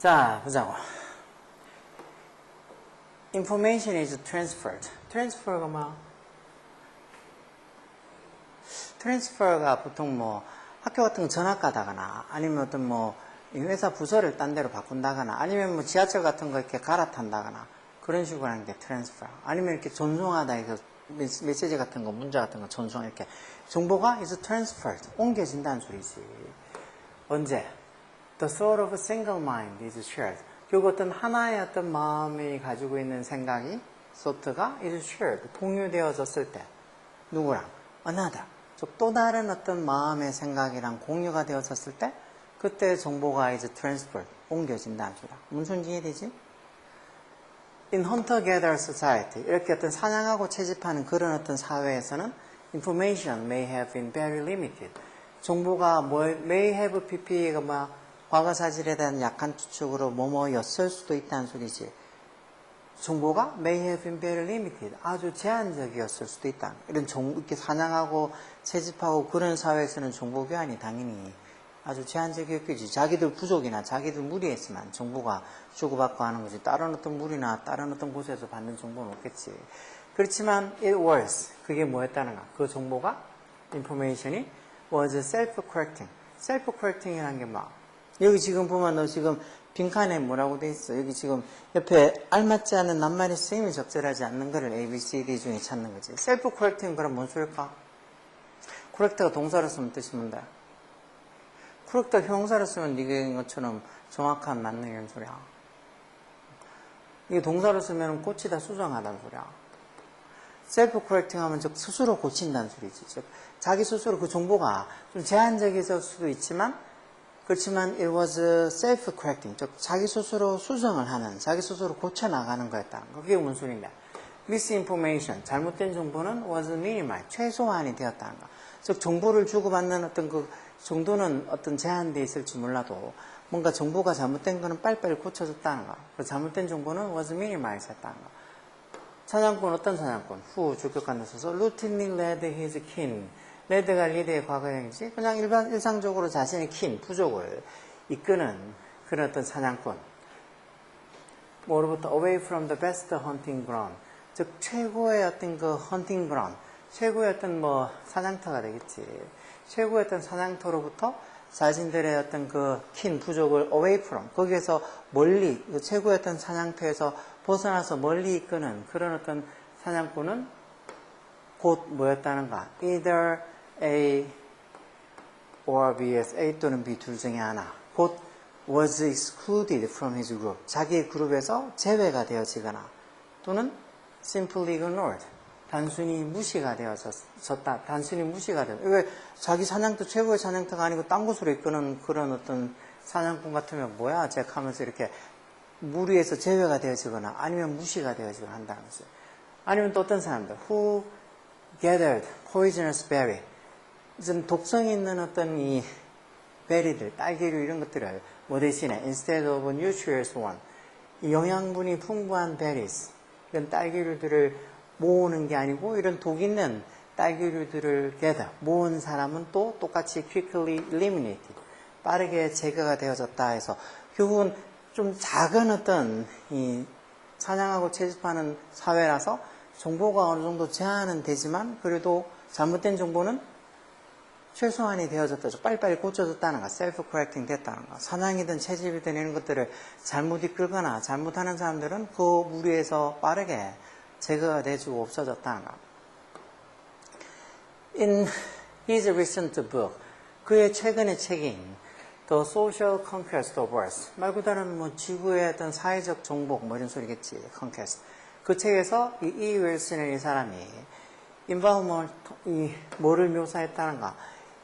자, 보자고. Information is transferred. transfer가 뭐? transfer가 보통 뭐 학교 같은 거 전학 가다거나 아니면 어떤 뭐 회사 부서를 딴 데로 바꾼다거나 아니면 뭐 지하철 같은 거 이렇게 갈아탄다거나 그런 식으로 하는 게 transfer. 아니면 이렇게 전송하다 이거 메시지 같은 거 문자 같은 거 전송 이렇게 정보가 is transferred. 옮겨진다는 소리지. 언제? The thought of a single mind is shared. 결국 어떤 하나의 어떤 마음이 가지고 있는 생각이 thought가 is shared. 공유되어졌을 때 누구랑? another. 즉 또 다른 어떤 마음의 생각이랑 공유가 되어졌을 때 그때 정보가 is transferred. 옮겨진다는 소리야. 무슨 이해되지? In hunter-gatherer society 이렇게 어떤 사냥하고 채집하는 그런 어떤 사회에서는 information may have been very limited. 정보가 may have pp가 뭐 과거 사실에 대한 약한 추측으로 뭐뭐였을 수도 있다는 소리지. 정보가 may have been very limited. 아주 제한적이었을 수도 있다. 이런 이렇게 사냥하고 채집하고 그런 사회에서는 정보 교환이 당연히 아주 제한적이었겠지. 자기들 부족이나 자기들 무리했으면 정보가 주고받고 하는 거지. 다른 어떤 무리나 다른 어떤 곳에서 받는 정보는 없겠지. 그렇지만 it was. 그게 뭐였다는가? 그 정보가 information이 was self-correcting. self-correcting이라는 게 뭐? 여기 지금 보면 너 지금 빈칸에 뭐라고 돼 있어? 여기 지금 옆에 알맞지 않은 낱말의 쓰임이 적절하지 않는 거를 A, B, C, D 중에 찾는 거지. self-correcting 그럼 뭔 소릴까? correct가 동사로 쓰면 뜻이 뭔데? correct가 형사로 쓰면 네가 것처럼 정확한 맞는 이런 소리야. 이게 동사로 쓰면 고치다 수정하다는 소리야. self-correcting 하면 즉 스스로 고친다는 소리지. 즉 자기 스스로 그 정보가 좀 제한적일 수도 있지만 그렇지만 it was self-correcting. 즉 자기 스스로 수정을 하는, 자기 스스로 고쳐나가는 거였다는 거. 그게 무슨 소리냐? misinformation, 잘못된 정보는 was minimized, 최소한이 되었다는 거. 즉 정보를 주고받는 어떤 그 정도는 어떤 제한되어 있을지 몰라도 뭔가 정보가 잘못된 거는 빨리빨리 고쳐졌다는 거. 그 잘못된 정보는 was minimized 했다는 거. 사냥꾼, 어떤 사냥꾼? 후, 주격관에 써서 routinely led his kin. 레드가 리드의 과거형이지. 그냥 일상적으로 자신의 킨, 부족을 이끄는 그런 어떤 사냥꾼. 뭐로부터 away from the best hunting ground. 즉, 최고의 어떤 그 hunting ground. 최고의 어떤 뭐 사냥터가 되겠지. 최고의 어떤 사냥터로부터 자신들의 어떤 그 킨, 부족을 away from. 거기에서 멀리, 그 최고의 어떤 사냥터에서 벗어나서 멀리 이끄는 그런 어떤 사냥꾼은 곧 뭐였다는가? Either A or B에서 A 또는 B 둘 중에 하나. 곧 was excluded from his group. 자기의 그룹에서 제외가 되어지거나 또는 simply ignored. 단순히 무시가 되어졌다. 단순히 무시가 되어. 왜 자기 사냥터 최고의 사냥터가 아니고 딴 곳으로 이끄는 그런 어떤 사냥꾼 같으면 뭐야? 잭 하면서 이렇게 무리에서 제외가 되어지거나 아니면 무시가 되어지거나 한다는 거죠. 아니면 또 어떤 사람들 who gathered poisonous berry. 좀 독성이 있는 어떤 이 베리들, 딸기류 이런 것들을 뭐 대신에 instead of nutritious one. 이 영양분이 풍부한 berries. 이런 딸기류들을 모으는 게 아니고 이런 독 있는 딸기류들을 gather. 모은 사람은 또 똑같이 quickly eliminated. 빠르게 제거가 되어졌다 해서 결국은 좀 작은 어떤 이 사냥하고 채집하는 사회라서 정보가 어느 정도 제한은 되지만 그래도 잘못된 정보는 최소한이 되어졌다. 빨리빨리 고쳐졌다는 거. self-correcting 됐다는 거. 사냥이든 채집이든 이런 것들을 잘못 이끌거나 잘못하는 사람들은 그 무리에서 빠르게 제거가 되고 없어졌다는 거. In his recent book, 그의 최근의 책인 The Social Conquest of Earth, 말 그대로 뭐 지구의 어떤 사회적 정복 뭐 이런 소리겠지. Conquest. 그 책에서 이 E. 윌슨이라는 이 사람이 environment, 이 뭐를 묘사했다는가?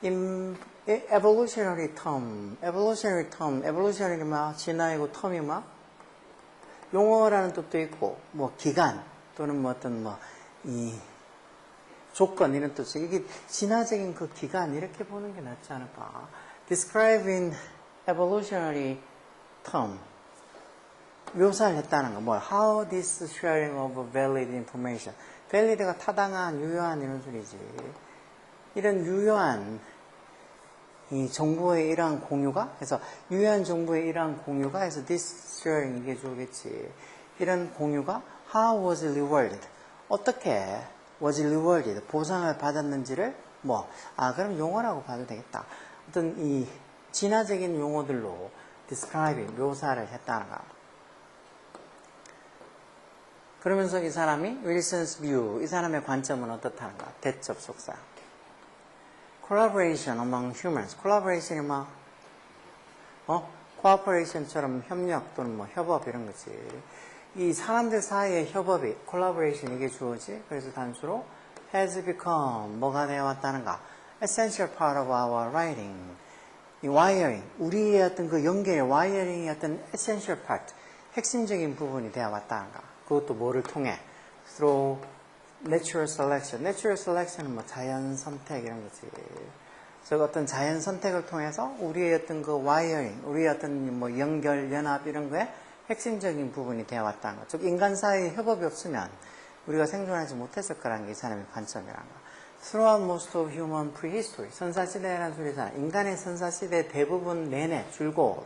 evolutionary term, evolutionary 뭐 진화이고 term이 뭐 용어라는 뜻도 있고 뭐 기간 또는 뭐 어떤 뭐 이 조건 이런 뜻이 이게 진화적인 그 기간 이렇게 보는 게 낫지 않을까? Describing evolutionary term. 묘사를 했다는 거. 뭐, how this sharing of valid information. valid가 타당한, 유효한 이런 소리지. 이런 유효한 이 정보의 이러한 공유가, 그래서 유효한 정보의 이러한 공유가 해서 this sharing 이게 좋겠지. 이런 공유가 how was it rewarded? 어떻게 was it rewarded? 보상을 받았는지를 그럼 용어라고 봐도 되겠다. 어떤 이 진화적인 용어들로 describing, 묘사를 했다는 거. 그러면서 이 사람이 Wilson's view, 이 사람의 관점은 어떻다는가? 대접속사. Collaboration among humans. Collaboration이 cooperation처럼 협력 또는 협업 이런 거지. 이 사람들 사이의 협업이 collaboration 이게 주어지. 그래서 단수로 has become 뭐가 되어 왔다는가? Essential part of our writing. 이 wiring, 우리의 어떤 그 연결 wiring의 어떤 essential part, 핵심적인 부분이 되어 왔다는가? 그것도 뭐를 통해? Through natural selection. Natural selection은 자연 선택 이런 거지. 그래서 어떤 자연 선택을 통해서 우리의 어떤 그 wiring, 우리의 어떤 연결, 연합 이런 거에 핵심적인 부분이 되어 왔다는 거. 즉, 인간 사이의 협업이 없으면 우리가 생존하지 못했을 거라는 게 이 사람의 관점이라는 거. Throughout most of human prehistory. 선사시대라는 소리잖아. 인간의 선사시대 대부분 내내 줄곧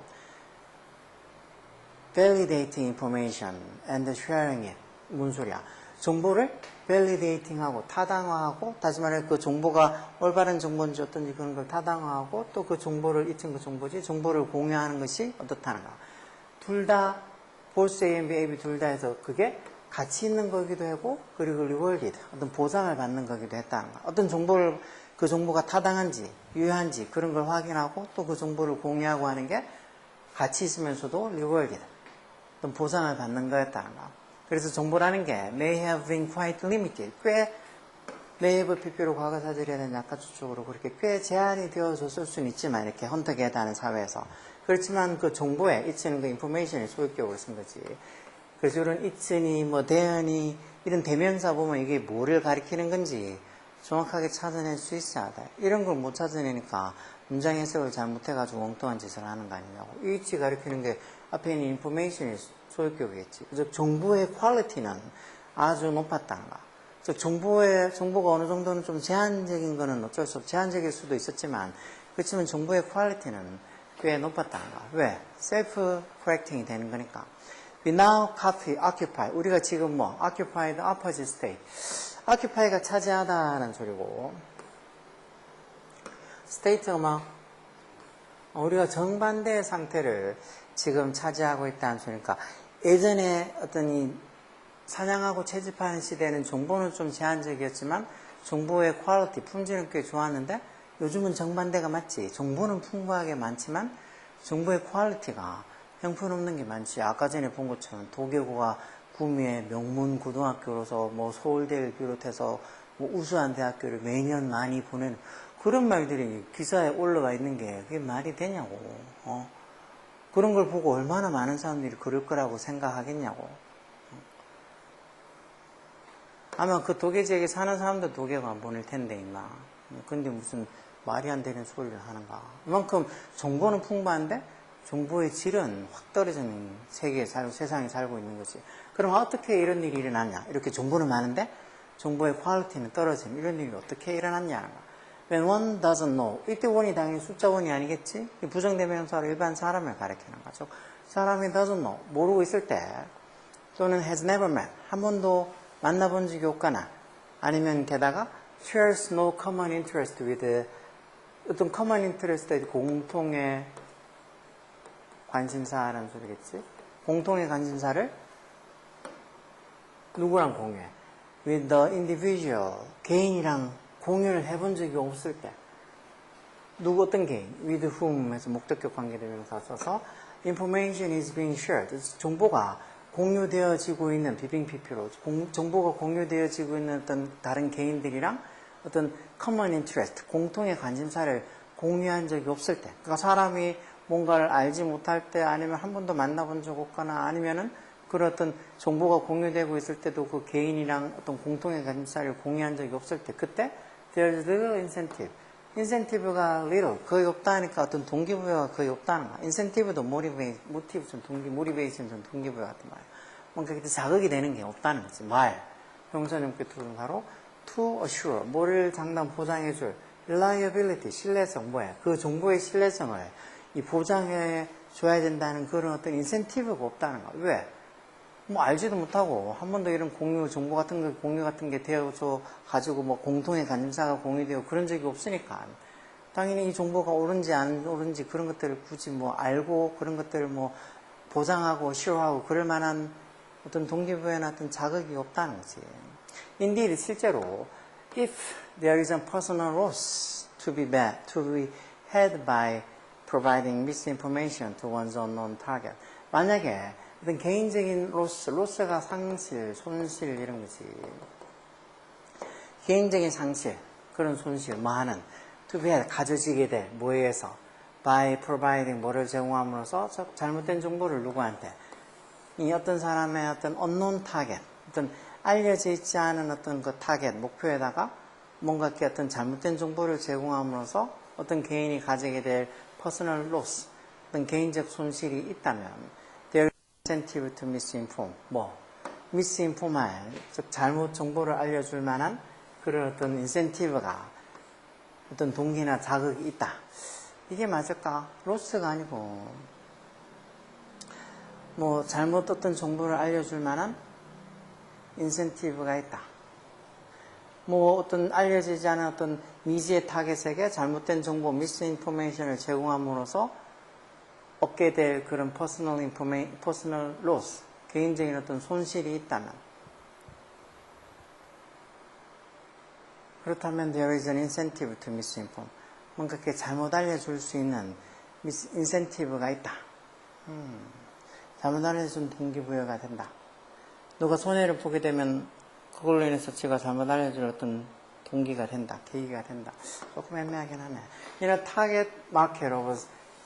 validating information and sharing it. 뭔 소리야? 정보를 validating하고 타당화하고, 다시 말해 그 정보가 올바른 정보인지 어떤지 그런 걸 타당화하고, 또 그 정보를 이 친구 정보지 정보를 공유하는 것이 어떻다는가? 둘 다 both A and B, A, B 둘 다 해서 그게 가치 있는 거기도 하고, 그리고 rewarded, 어떤 보상을 받는 거기도 했다는 거. 어떤 정보를, 그 정보가 타당한지, 유효한지, 그런 걸 확인하고, 또 그 정보를 공유하고 하는 게 가치 있으면서도 rewarded, 어떤 보상을 받는 거였다는 거. 그래서 정보라는 게 may have been quite limited, 꽤 may have 필요로 과거사절이야 되는 약가주적으로 그렇게 꽤 제한이 되어졌을 수는 있지만, 이렇게 헌터게다는 사회에서. 그렇지만 그 정보에 it는 그 information을 소유격으로 쓴 거지. 그래서 이런 it니 대연이 이런 대명사 보면 이게 뭐를 가리키는 건지 정확하게 찾아낼 수 있어야 돼. 이런 걸 못 찾아내니까 문장 해석을 잘못해가지고 엉뚱한 짓을 하는 거 아니냐고. 이 it이 가리키는 게 앞에 있는 information이 소유격이겠지. 즉 정보의 퀄리티는 아주 높았다는 거. 즉 정보가 어느 정도는 좀 제한적인 거는 어쩔 수 없고 제한적일 수도 있었지만, 그렇지만 정보의 퀄리티는 꽤 높았다는 거. 왜? 셀프 코렉팅이 되는 거니까. We now occupy. 우리가 지금 occupy the opposite state. occupy가 차지하다는 소리고, state가 우리가 정반대의 상태를 지금 차지하고 있다는 소리니까, 예전에 어떤 이 사냥하고 채집하는 시대는 정보는 좀 제한적이었지만 정보의 퀄리티, 품질은 꽤 좋았는데, 요즘은 정반대가 맞지. 정보는 풍부하게 많지만 정보의 퀄리티가 형편없는 게 많지. 아까 전에 본 것처럼 도계고가 구미의 명문 고등학교로서 서울대를 비롯해서 우수한 대학교를 매년 많이 보내는 그런 말들이 기사에 올라와 있는 게 그게 말이 되냐고. 그런 걸 보고 얼마나 많은 사람들이 그럴 거라고 생각하겠냐고. 아마 그 도계 지역에 사는 사람도 도계가 안 보낼 텐데, 임마. 근데 무슨 말이 안 되는 소리를 하는가. 이만큼 정보는 풍부한데 정보의 질은 확 떨어지는 세상에 살고 있는 거지. 그럼 어떻게 이런 일이 일어났냐? 이렇게 정보는 많은데 정보의 퀄리티는 떨어지는 이런 일이 어떻게 일어났냐? When one doesn't know. 이때 one이 당연히 숫자 1이 아니겠지? 부정대명사로 일반 사람을 가리키는 거죠. 사람이 doesn't know. 모르고 있을 때, 또는 has never met. 한 번도 만나본 적이 없거나, 아니면 게다가 shares no common interest with 어떤 common interest, 공통의 관심사라는 소리겠지. 공통의 관심사를 누구랑 공유해? With the individual. 개인이랑 공유를 해본 적이 없을 때. 누구 어떤 개인? With whom 해서 목적격 관계대명사 써서 information is being shared. 정보가 공유되어지고 있는 비빙피피로 정보가 공유되어지고 있는 어떤 다른 개인들이랑 어떤 common interest, 공통의 관심사를 공유한 적이 없을 때. 그러니까 사람이 뭔가를 알지 못할 때, 아니면 한 번도 만나본 적 없거나, 아니면은 그런 어떤 정보가 공유되고 있을 때도 그 개인이랑 어떤 공통의 관심사를 공유한 적이 없을 때, 그때 there's little incentive. 인센티브가 little, 거의 없다니까 어떤 동기부여가 거의 없다는 거야. 인센티브도 모티브 좀 모티베이션 좀 동기부여 같은 말이야. 뭔가 자극이 되는 게 없다는 거지. 말. 형사님께 투동사로 to assure, 뭐를 장담 보장해줄, reliability, 신뢰성, 뭐야? 그 정보의 신뢰성을 이 보장해 줘야 된다는 그런 어떤 인센티브가 없다는 거. 왜? 뭐 알지도 못하고 한 번도 이런 공유, 정보 같은 거, 공유 같은 게 되어서 가지고 뭐 공통의 관심사가 공유되고 그런 적이 없으니까. 당연히 이 정보가 옳은지 안 옳은지 그런 것들을 굳이 뭐 알고 그런 것들을 뭐 보장하고 싫어하고 그럴 만한 어떤 동기부여나 어떤 자극이 없다는 거지. Indeed, 실제로 if there is a personal loss to be had by providing misinformation to one's unknown target. 만약에 어떤 개인적인 로스가 상실, 손실 이런 거지. 개인적인 상실, 그런 손실, 뭐 하는 to be had, 가져지게 될, 뭐에 의해서 by providing, 뭐를 제공함으로써 잘못된 정보를 누구한테 이 어떤 사람의 어떤 unknown target, 어떤 알려져 있지 않은 어떤 그 타겟, 목표에다가 뭔가 이렇게 어떤 잘못된 정보를 제공함으로써 어떤 개인이 가지게 될 personal loss, 어떤 개인적 손실이 있다면 there is incentive to misinform, misinform할, 즉 잘못 정보를 알려줄 만한 그런 어떤 인센티브가 어떤 동기나 자극이 있다. 이게 맞을까? 로스가 아니고 뭐 잘못 어떤 정보를 알려줄 만한 인센티브가 있다. 뭐 어떤 알려지지 않은 어떤 미지의 타겟에게 잘못된 정보, 미스인포메이션을 제공함으로써 얻게 될 그런 퍼스널 로스, 개인적인 어떤 손실이 있다면 그렇다면 there is an incentive to misinform. 뭔가 이렇게 잘못 알려줄 수 있는 인센티브가 있다. 잘못 알려준 동기부여가 된다. 누가 손해를 보게 되면 그걸로 인해서 제가 잘못 알려줄 어떤 동기가 된다. 계기가 된다. 조금 애매하긴 하네. In a target market of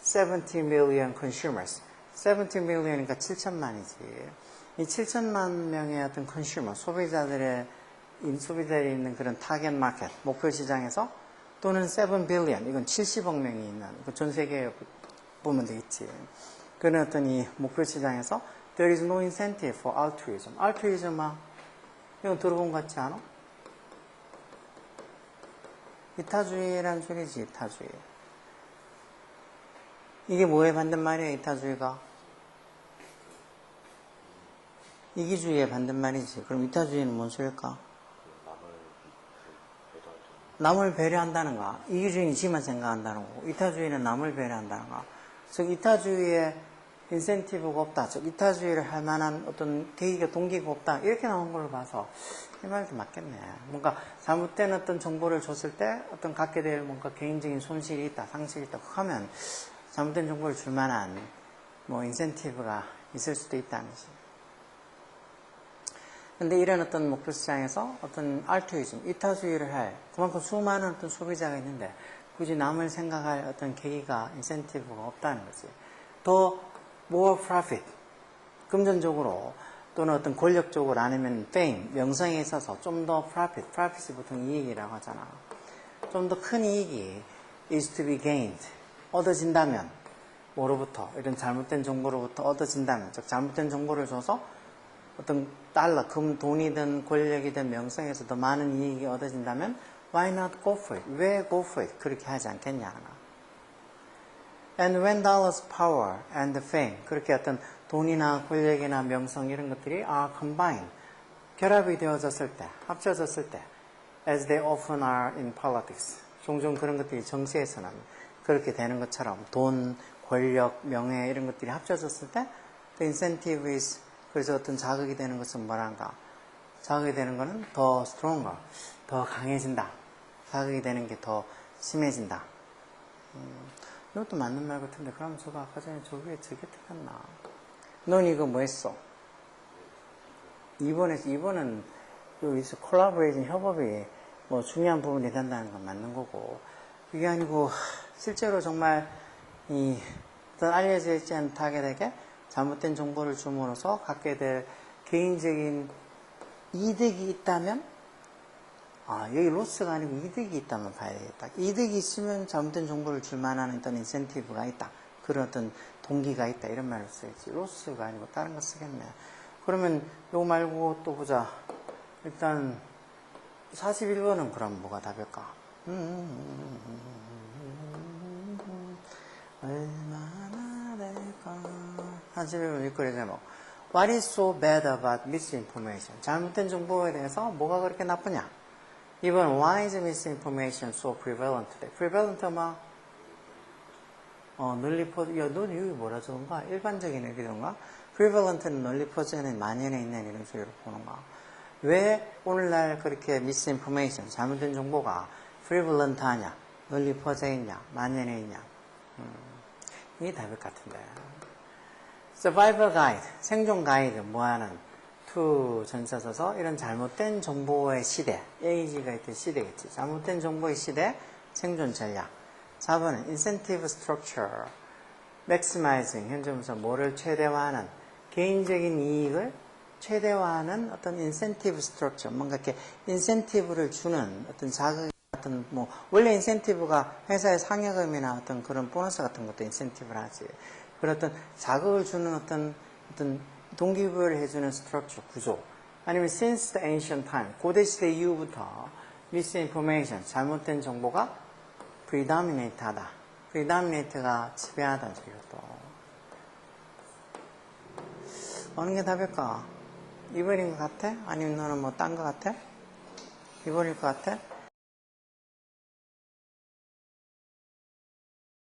70 million consumers. 70 million이니까 7천만이지. 이 7천만 명의 어떤 consumer, 소비자들이 있는 그런 타겟 마켓, 목표 시장에서 또는 7 billion, 이건 70억 명이 있는, 전 세계에 보면 되겠지. 그런 어떤 이 목표 시장에서 there is no incentive for altruism. altruism, 이건 들어본 것 같지 않아? 이타주의란 소리지, 이타주의. 이게 뭐에 반대말이야, 이타주의가? 이기주의에 반대말이지. 그럼 이타주의는 뭔 소리일까? 남을 배려한다는 거. 이기주의는 지만 생각한다는 거고, 이타주의는 남을 배려한다는 거. 즉, 이타주의에 인센티브가 없다. 즉, 이타주의를 할 만한 어떤 계기가, 동기가 없다. 이렇게 나온 걸로 봐서, 이 말도 맞겠네. 뭔가 잘못된 어떤 정보를 줬을 때 어떤 갖게 될 뭔가 개인적인 손실이 있다, 상실이 있다. 하면 잘못된 정보를 줄 만한 뭐 인센티브가 있을 수도 있다는 거지. 근데 이런 어떤 목표 시장에서 어떤 알트루이즘, 이타주의를 할 그만큼 수많은 어떤 소비자가 있는데 굳이 남을 생각할 어떤 계기가, 인센티브가 없다는 거지. 더 more profit, 금전적으로 또는 어떤 권력적으로 아니면 fame, 명성에 있어서 좀 더 profit이 보통 이익이라고 하잖아. 좀 더 큰 이익이 is to be gained, 얻어진다면 뭐로부터, 이런 잘못된 정보로부터 얻어진다면, 즉 잘못된 정보를 줘서 어떤 달러, 돈이든 권력이든 명성에서 더 많은 이익이 얻어진다면 why not go for it? 왜 go for it? 그렇게 하지 않겠냐. And when dollars, power and fame, 그렇게 어떤 돈이나 권력이나 명성 이런 것들이 are combined, 결합이 되어졌을 때, 합쳐졌을 때, as they often are in politics, 종종 그런 것들이 정치에서는 그렇게 되는 것처럼 돈, 권력, 명예 이런 것들이 합쳐졌을 때 the incentive is, 그래서 어떤 자극이 되는 것은 뭐란가? 자극이 되는 것은 더 stronger, 더 강해진다. 자극이 되는 게 더 심해진다. 이것도 맞는 말 같은데, 그럼 저거 아까 전에 저게 틀렸나? 넌 이거 뭐 했어? 2번은 여기서 콜라보레이션, 협업이 뭐 중요한 부분이 된다는 건 맞는 거고, 그게 아니고 실제로 정말 이 어떤 알려져 있지 않은 타겟에게 잘못된 정보를 줌으로써 갖게 될 개인적인 이득이 있다면, 여기 로스가 아니고 이득이 있다면 봐야 되겠다. 이득이 있으면 잘못된 정보를 줄 만한 어떤 인센티브가 있다. 그런 어떤 동기가 있다. 이런 말을 써야지. 로스가 아니고 다른 거 쓰겠네. 그러면 이거 말고 또 보자. 일단 41번은 그럼 뭐가 답일까? 얼마나 될까. 한집에 일거리 제목. What is so bad about misinformation? 잘못된 정보에 대해서 뭐가 그렇게 나쁘냐? 2번, why is misinformation so prevalent today? prevalent 뭐? 널리 퍼져, 야, 넌 여기 뭐라 적은가? 일반적인 얘기던가? prevalent는 널리 퍼져있는, 만연해 있는 이런 소리로 보는가? 왜 오늘날 그렇게 misinformation, 잘못된 정보가 prevalent 하냐? 널리 퍼져 있냐? 만연해 있냐? 이게 답일 것 같은데. survival guide, 생존 가이드, 뭐하는, to 전사서서 이런 잘못된 정보의 시대, age가 있던 시대겠지. 잘못된 정보의 시대, 생존 전략. 4번은 incentive structure, maximizing, 현재분사 뭐를 최대화하는, 개인적인 이익을 최대화하는 어떤 incentive structure, 뭔가 이렇게 incentive를 주는 어떤 자극 같은, 뭐, 원래 인센티브가 회사의 상여금이나 어떤 그런 보너스 같은 것도 인센티브를 하지. 그런 어떤 자극을 주는 어떤 동기부여를 해주는 스트럭처, 구조. 아니면 since the ancient time, 고대시대 이후부터 misinformation, 잘못된 정보가 predominate 하다. predominate가 지배하다는 소리가 또. 어느 게 답일까? 2번인 것 같아? 아니면 너는 뭐 딴 것 같아? 2번일 것 같아?